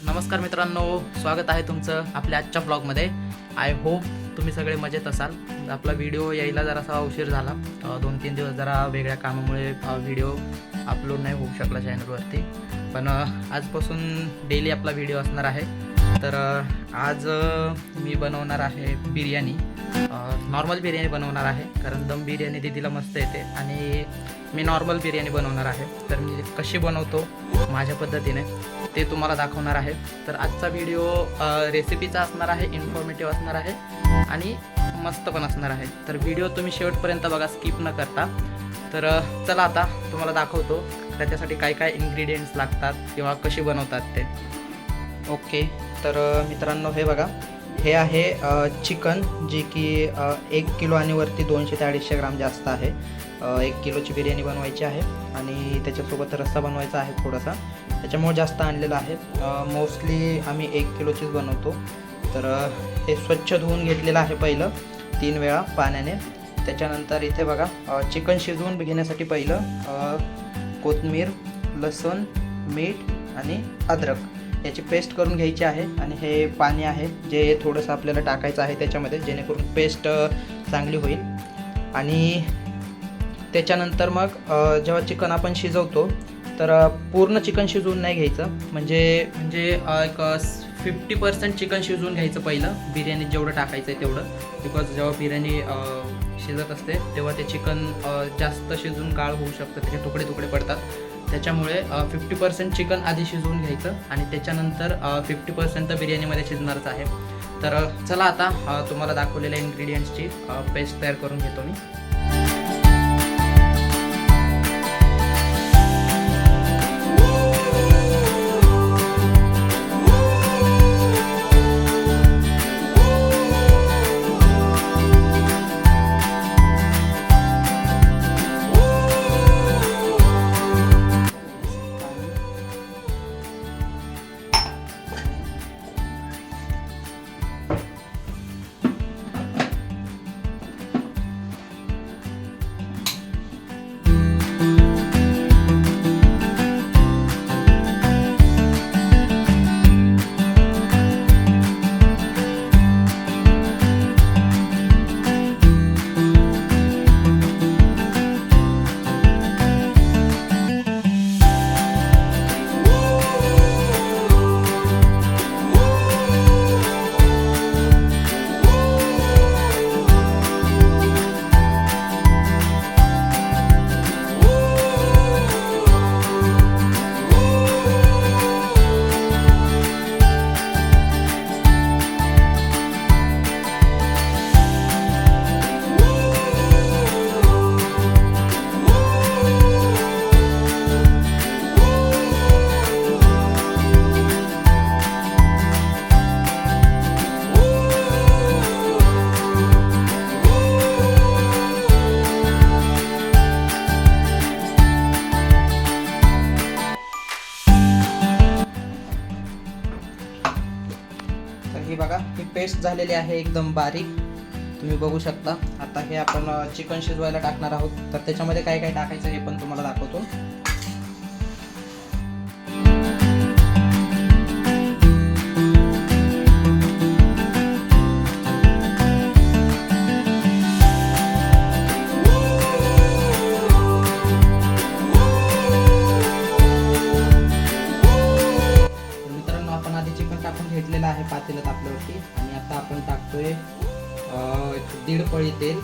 नमस्कार मित्रांनो, स्वागत आहे तुमचं आपल्या आजच्या व्लॉगमध्ये. आय होप तुम्ही सगळे मजेत असाल. आपला व्हिडिओ यायला जरासा उशीर झाला. 2-3 दिवस जरा वेगळ्या कामामुळे व्हिडिओ अपलोड नाही होऊ शकला चॅनलवरती, पण आजपासून डेली आपला व्हिडिओ असणार आहे. तर आज मी बनवणार आहे बिर्याणी. नॉर्मल बिर्याणी बनवणार आहे, कारण दम बिर्याणी दीदीला मस्त येते आणि मी नॉर्मल बिर्याणी बनवणार आहे. तर मी कशी बनवतो माझ्या पद्धतीने ते तुम्हाला दाखवणार आहे. तर आजचा व्हिडिओ रेसिपीचा असणार आहे, इन्फॉर्मेटिव्ह असणार आहे आणि मस्त पण असणार आहे. तर व्हिडिओ तुम्ही शेवटपर्यंत बघा, स्किप न करता. तर चला आता तुम्हाला दाखवतो त्याच्यासाठी काय काय इन्ग्रेडियंट्स लागतात किंवा कशी बनवतात ते. ओके, तर मित्रांनो हे बघा, हे आहे चिकन, जे की 1 किलो आणि वरती 200 ते 250 ग्राम जास्त आहे. 1 किलोची बिर्याणी बनवायची आहे आणि त्याच्यासोबत रस्सा बनवायचा आहे थोडासा, त्याच्यामुळे जास्त आणलेलं आहे. मोस्टली आम्ही 1 किलोचीच बनवतो. तर हे स्वच्छ धुवून घेतलेलं आहे पहिलं 3 वेळा पाण्याने. त्याच्यानंतर इथे बघा, चिकन शिजवून घेण्यासाठी पहिलं कोथिंबीर, लसूण, मीठ आणि अद्रक याची पेस्ट करून घ्यायची आहे. आणि हे पाणी आहे जे थोडंसं आपल्याला टाकायचं आहे त्याच्यामध्ये, जेणेकरून पेस्ट चांगली होईल. आणि त्याच्यानंतर मग जेव्हा चिकन आपण शिजवतो तर पूर्ण चिकन शिजवून नाही घ्यायचं, म्हणजे एक 50% चिकन शिजवून घ्यायचं पहिलं, बिर्याणीत जेवढं टाकायचं आहे तेवढं. बिकॉज जेव्हा बिर्याणी शिजत असते तेव्हा ते चिकन जास्त शिजून गाळ होऊ शकतं, त्याचे तुकडे तुकडे पडतात. त्याच्यामुळे 50% चिकन आधी शिजवून घ्यायचं आणि त्याच्यानंतर 50% तर बिर्याणीमध्ये शिजणारच आहे. तर चला आता तुम्हाला दाखवलेल्या इन्ग्रेडियंट्सची पेस्ट तयार करून घेतो मी. ही बघा, ही पेस्ट झालेली आहे एकदम बारीक, तुम्ही बघू शकता. आता हे आपण चिकन शिजवायला टाकणार आहोत. तर त्याच्यामध्ये काय काय टाकायचं हे पण तुम्हाला दाखवतो. घेतलेला आहे पातेल्यात आपल्यावरती, आणि आता आपण टाकतोय 1.5 पळी तेल.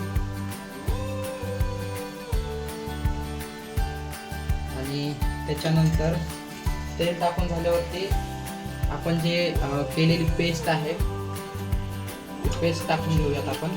आणि त्याच्यानंतर तेल टाकून झाल्यावरती आपण जे केलेली पेस्ट आहे पेस्ट टाकून घेऊयात आपण.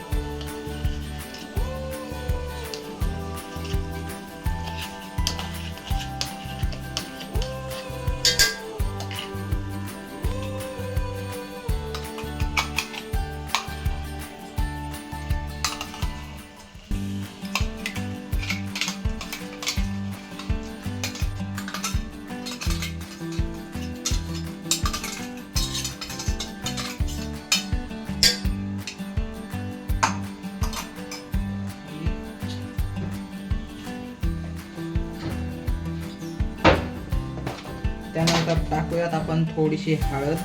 त्याच्यानंतर टाकूयात आपण थोडीशी हळद.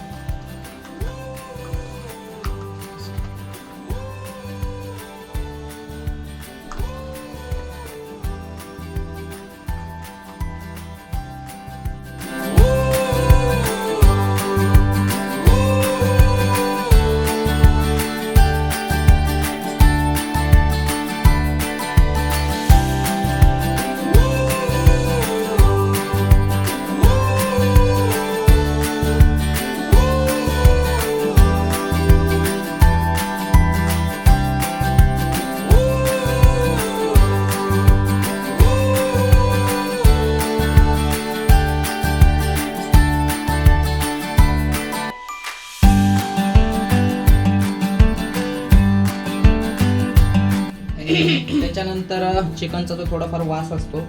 त्याच्यानंतर चिकनचा जो थोडाफार वास असतो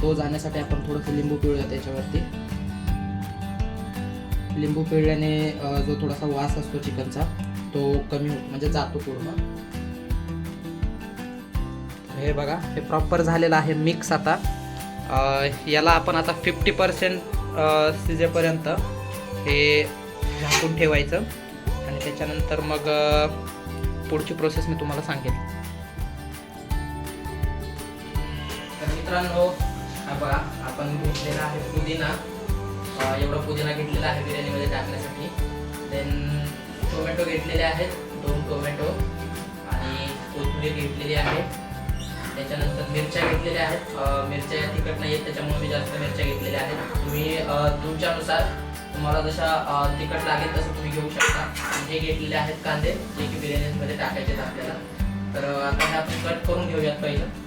तो जाण्यासाठी आपण थोडंसं लिंबू पिळूया त्याच्यावरती. लिंबू पिळल्याने जो थोडासा वास असतो चिकनचा तो कमी होतो, म्हणजे जातो पूर्ण. हे बघा, हे प्रॉपर झालेलं आहे मिक्स. आता याला आपण आता 50% शिजेपर्यंत हे झाकून ठेवायचं आणि त्याच्यानंतर मग पुढची प्रोसेस मी तुम्हाला सांगेन. मित्रांनो, हा बघा, आपण घेतलेला आहे पुदिना. एवढा पुदिना घेतलेला आहे बिर्याणीमध्ये टाकण्यासाठी. देन टोमॅटो घेतलेले आहेत, 2 टोमॅटो, आणि कोथिंबीर घेतलेली आहे. त्याच्यानंतर मिरच्या घेतलेल्या आहेत. मिरच्या तिखट नाही आहेत त्याच्यामुळे मी जास्त मिरच्या घेतलेल्या आहेत. तुम्ही तुमच्यानुसार तुम्हाला जशा तिखट लागेल तसं तुम्ही घेऊ शकता. हे घेतलेले आहेत कांदे, जे की बिर्याणीमध्ये टाकायचे आहेत आपल्याला. तर आता हे आपण कट करून घेऊयात पहिलं.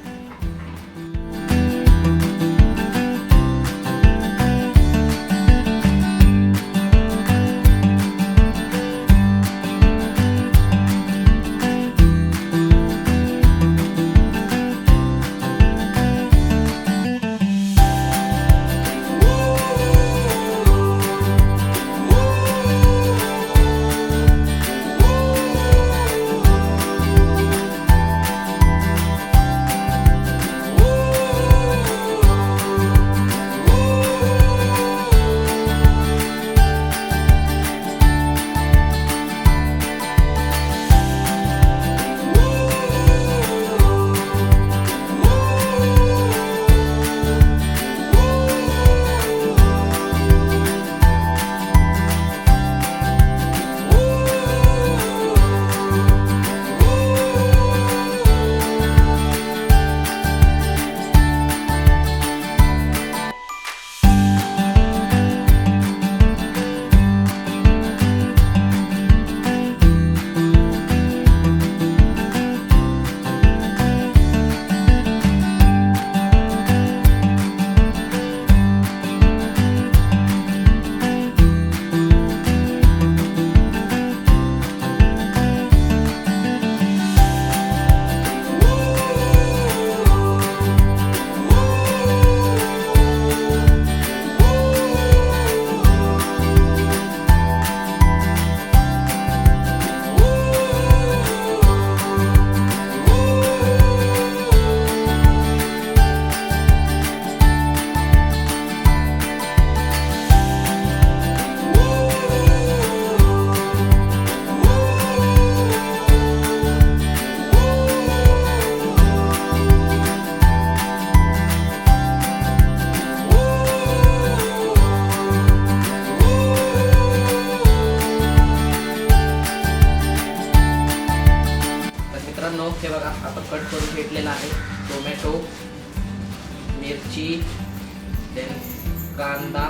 हे बघा आपण कट करून घेतलेला आहे टोमॅटो, मिरची, देन कांदा,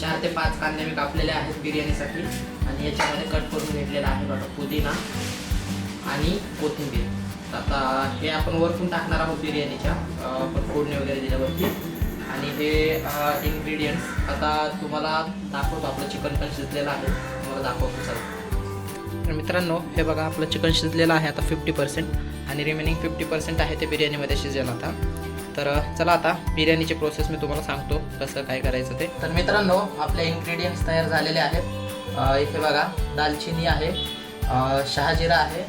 4 ते 5 कांदे मी कापलेले आहेत बिर्याणीसाठी आणि याच्यामध्ये कट करून घेतलेला आहे बघा पुदिना आणि कोथिंबीर। आता हे आपण वरतून टाकणार आहोत बिर्याणीच्या फोडणी वगैरे दिल्यावरती आणि हे इन्ग्रेडियंट्स आता तुम्हाला दाखवतो। आपलं चिकन पण शिजलेलं आहे, तुम्हाला दाखवतो चला। तर मित्रांनो हे बघा आपलं चिकन शिजलेलं आहे आता 50% आणि रिमेनिंग 50% आहे ते बिर्याणीमध्ये शिजेल आता। तर चला आता बिर्याणीची प्रोसेस मी तुम्हाला सांगतो कसं काय करायचं ते। तर मित्रांनो आपले इन्ग्रेडियंट्स तयार झालेले आहेत। इथे बघा दालचिनी आहे, शहाजिरा आहे,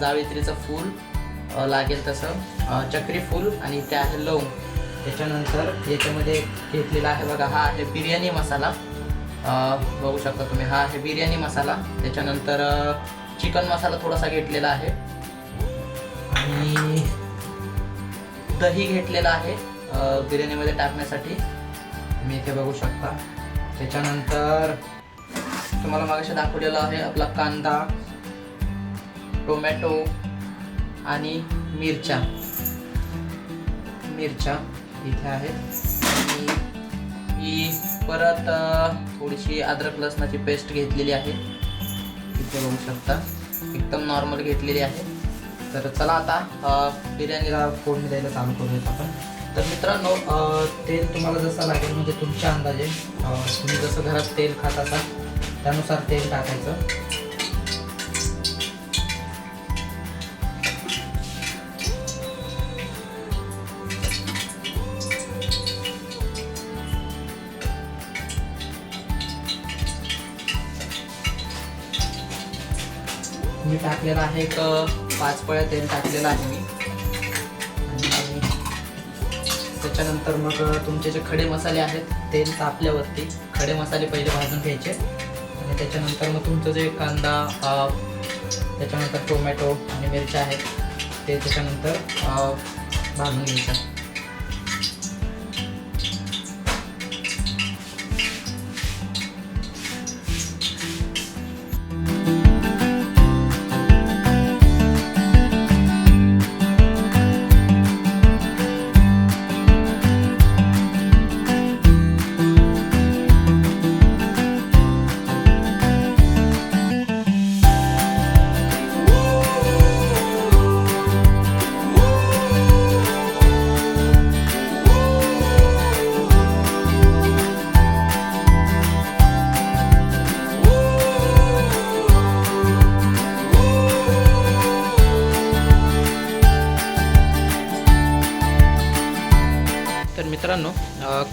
जावित्रीचं फूल लागेल तसं, चक्री फूल आणि इथे आहे लवंग। त्याच्यानंतर याच्यामध्ये घेतलेला आहे बघा हा आहे बिर्याणी मसाला बघू शकता तुम्ही, हा आहे बिर्याणी मसाला. त्याच्यानंतर चिकन मसाला थोडासा घेतलेला आहे आणि दही घेतलेला आहे बिर्याणीमध्ये टाकण्यासाठी, तुम्ही इथे बघू शकता. त्याच्यानंतर तुम्हाला मागाशी दाखवलेला आहे आपला कांदा, टोमॅटो आणि मिरच्या इथे आहेत. आणि ही परत थोडीशी अद्रक लसणाची पेस्ट घेतलेली आहे, इथे बघू शकता, एकदम नॉर्मल घेतलेली आहे. तर चला आता बिर्याणीला फोडणी द्यायला चालू करूयात आपण. तर मित्रांनो, तेल तुम्हाला जसं लागेल म्हणजे तुमच्या अंदाजे, तुम्ही जसं घरात तेल खात असाल त्यानुसार तेल टाकायचं. मी टाकलेलं आहे एक 5 पळ्या तेल टाकलेलं आहे मी. आणि त्याच्यानंतर मग तुमचे जे खडे मसाले आहेत, तेल तापल्यावरती खडे मसाले पहिले भाजून घ्यायचे आणि त्याच्यानंतर मग तुमचं जे कांदा, त्याच्यानंतर टोमॅटो आणि मिरच्या आहेत ते त्याच्यानंतर भाजून घ्यायचं. तर मित्रांनो,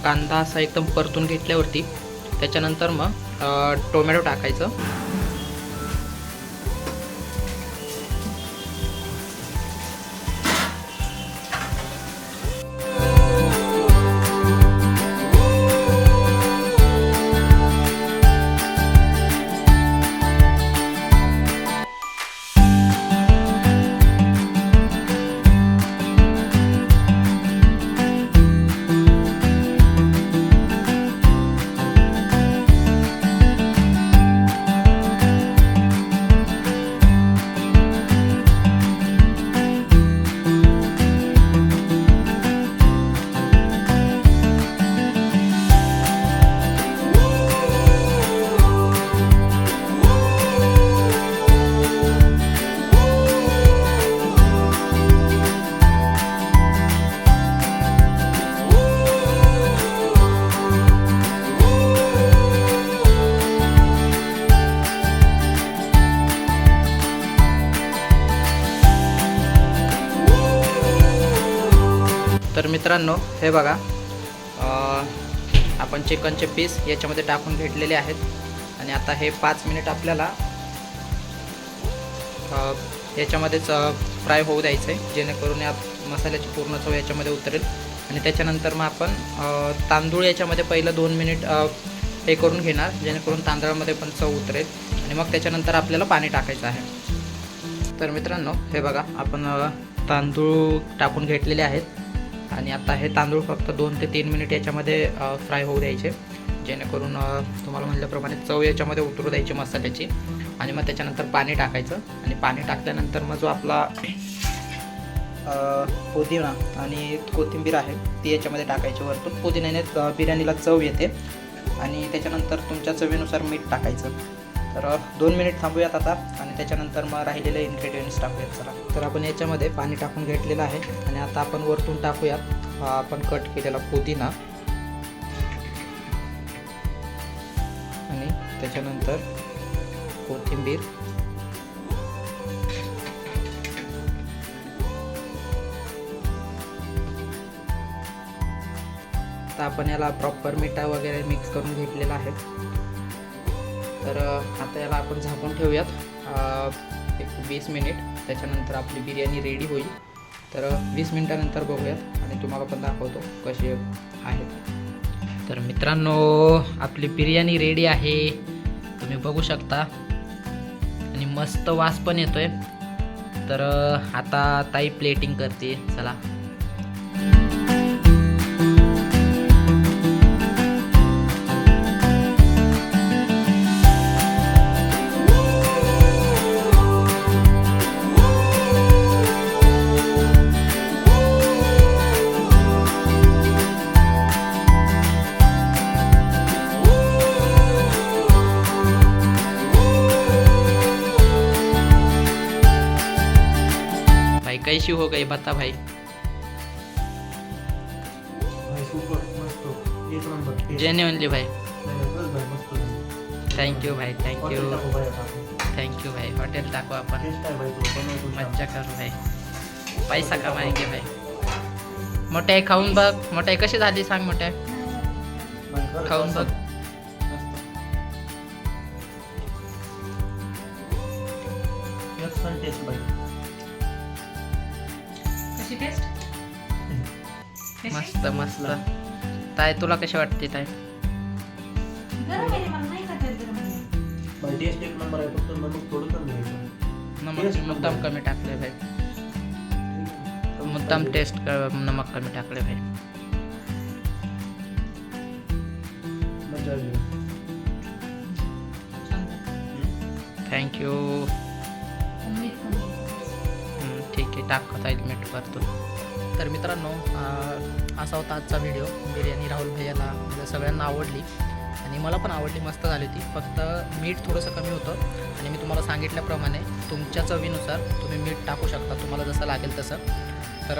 कांदा असा एकदम परतून घेतल्यावरती त्याच्यानंतर मग टोमॅटो टाकायचं. तर मित्रांनो, हे बघा, आपण चिकनचे पीस याच्यामध्ये टाकून घेतलेले आहेत आणि आता हे 5 मिनिट आपल्याला याच्यामध्येच फ्राय होऊ द्यायचं आहे, जेणेकरून या मसाल्याची पूर्ण चव याच्यामध्ये उतरेल. आणि त्याच्यानंतर मग आपण तांदूळ याच्यामध्ये पहिलं 2 मिनिट हे करून घेणार, जेणेकरून तांदळामध्ये पण चव उतरेल. आणि मग त्याच्यानंतर आपल्याला पाणी टाकायचं आहे. तर मित्रांनो, हे बघा, आपण तांदूळ टाकून घेतलेले आहेत आणि आता हे तांदूळ फक्त 2 ते 3 मिनिट याच्यामध्ये फ्राय होऊ द्यायचे, जेणेकरून तुम्हाला म्हटल्याप्रमाणे चव याच्यामध्ये उतरू द्यायची मसाल्याची. आणि मग त्याच्यानंतर पाणी टाकायचं आणि पाणी टाकल्यानंतर मग जो आपला पुदिना आणि कोथिंबीर आहे ती याच्यामध्ये टाकायची वरतून. पुदिन्याने बिर्याणीला चव येते. आणि त्याच्यानंतर तुमच्या चवीनुसार मीठ टाकायचं. तर 2 मिनिट थांबूयात आता आणि त्याच्यानंतर मग राहिलेले इन्ग्रेडियंट्स टाकूयात. चला, तर आपण याच्यामध्ये पाणी टाकून घेतलेलं आहे आणि आता आपण वरतून टाकूयात आपण कट केलेला पुदिना आणि त्याच्यानंतर कोथिंबीर. तर आपण याला प्रॉपर मिठा वगैरे मिक्स करून घेतलेला आहे. तर आता याला आपण झाकून ठेवूयात एक 20 मिनिट. त्याच्यानंतर आपली बिर्याणी रेडी होईल. तर 20 मिनिटानंतर बघूयात आणि तुम्हाला पण दाखवतो कशी आहे. तर मित्रांनो आपली बिर्याणी रेडी आहे, तुम्ही बघू शकता आणि मस्त वास पण येतोय. तर आता ताई प्लेटिंग करते. चला भाई, कैसी हो गई बता भाई. सुपर मस्त एक नंबर जेन्युइनली भाई. भाई मस्त थँक्यू भाई, थँक्यू भाई थँक्यू भाई. हॉटेल टाकू आपण, टेस्ट आहे भाई तुला बनवतो मज्जा करू भाई, पैसा कमाएंगे भाई. मोठ्या खाऊन बघ, मोठ्या कशी झाली सांग मोठ्या. खाऊन बघ. एक्सलेंट टेस्ट भाई. कशी टेस्ट? मस्त मस्त. ताई तुला कशी वाटते ताई? गरम आहे रे, मला नाही खात येत गरम आहे. भाई टेस्ट एक नंबर आहे, फक्त नमक थोडं कमी घ्यायचं. नमक मुद्दाम कमी टाकले भाई, मुद्दाम टेस्ट नमक कमी टाकले भाई. मजा आली. छान आहे. थँक्यू. पण मीठ कमी आहे. ठीक आहे, टाकता येईल मीठ करतो. तर मित्रांनो असा होता आजचा व्हिडिओ. बिर्याणी राहुल भैयाला म्हणजे सगळ्यांना आवडली आणि मला पण आवडली, मस्त झाली होती. फक्त मीठ थोडंसं कमी होतं आणि मी तुम्हाला सांगितल्याप्रमाणे तुमच्या चवीनुसार तुम्ही मीठ टाकू शकता, तुम्हाला जसं लागेल तसं. तर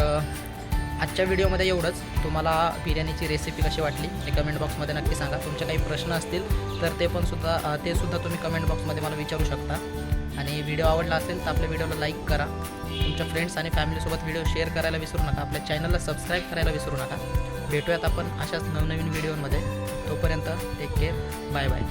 आजच्या व्हिडिओमध्ये एवढंच. तुम्हाला बिर्याणीची रेसिपी कशी वाटली हे कमेंट बॉक्समध्ये नक्की सांगा. तुमचे काही प्रश्न असतील तर ते सुद्धा तुम्ही कमेंट बॉक्समध्ये मला विचारू शकता. आणि व्हिडिओ आवडला असेल तर आपल्या व्हिडिओला लाईक करा, तुमच्या फ्रेंड्स आणि फॅमिलीसोबत व्हिडिओ शेअर करायला विसरू नका, आपल्या चॅनलला सबस्क्राईब करायला विसरू नका. भेटूयात आपण अशाच नवनवीन व्हिडिओमध्ये. तोपर्यंत टेक केअर, बाय बाय.